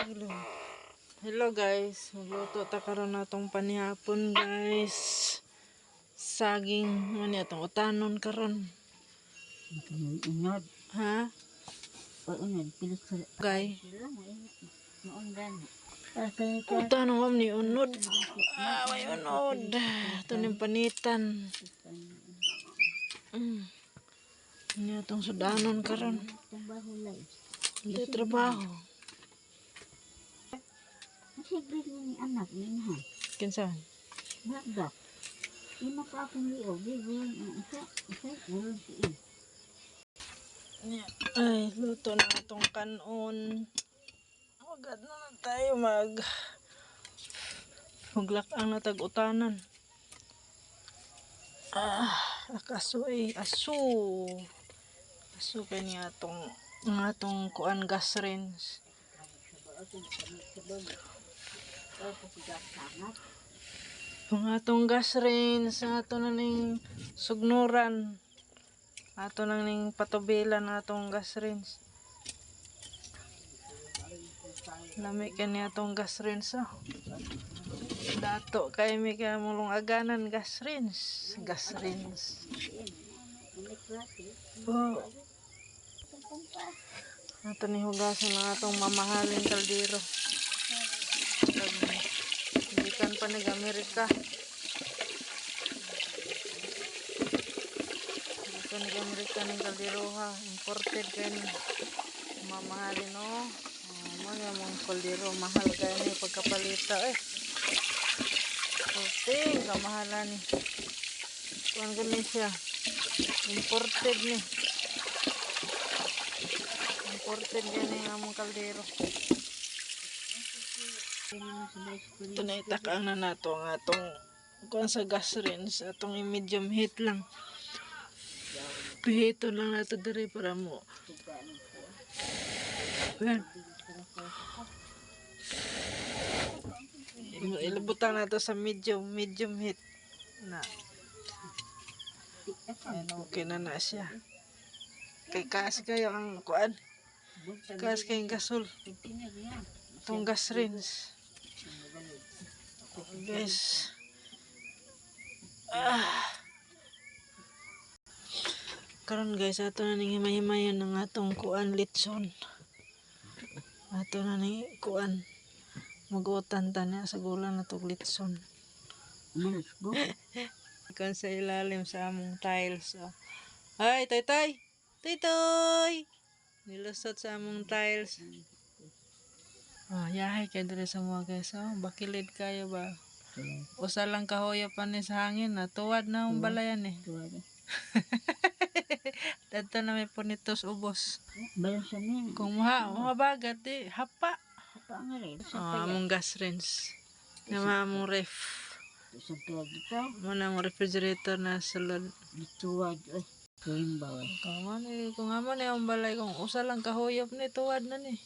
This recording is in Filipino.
Hello. Hello guys. Magluto ta karon natong panihapon guys. Saging man atong utanon karon. Unod. Ha? Unod. Pilit sa... Gay. Maundan. Utanon am ni unod. May unod. Ito ning panitan. Ini atong sudanon karon. Hindi trabaho. Masigrid ni anak ni ha. Kinsa? Bagdak. Imo ka akong liog. Gawin ang isa. Gawin si Ay, luto na itong kanon. Agad na tayo maglakang na tag-utanan. Aso kay niya atong kuan gas range. Ang atong gas range, ato na ning sugnuran. Ato nang ning patubilan atong gas range. Lami kani atong gas range Dato kay mi kay mulong aganan gas range. Oh. Ato ni hugasan ng atong mamahaling kaldero. Gikan pa nag-Amerika. Gikan nag-Amerika ng kaldero ha. Imported kay ni. Mamahalin o. Mga mong kaldero. Mahal kay ni pagkapalita Okay, kamahalan ni. Kuan gani siya. Imported ni. Imported gani among kaldero. Ito na itakang na nato ang atong kuan sa gas range. Atong medium heat lang. Pihito lang nato diri para mo. Ayan. Ilabutan nato sa medium heat na. Ayan, okay na siya. Kay kaas kayo ang kuan. Kaas kayong gasol. Itong gas range. Guys. Karon guys, ato na ning himay-himayan ng atong kuan litson. Ato na ning kuan. Magutan ta na sa gulang na itong litson. Kan sa ilalim sa among tiles. Ay, tay! Nilusot sa among tiles. Yahay kayo dito sa mga guys. Bakilid kayo ba? Usa lang kahoyo pa ni sa hangin. Tuwad na ang balayan Dito na may punitos ubos. Kung mabagat hapa. Among gas range. Among ref. Muna ang refrigerator na sulod. Tuwad. Kung Kung amo ni ang balay kung usa lang kahoyop ni tuwad na ni.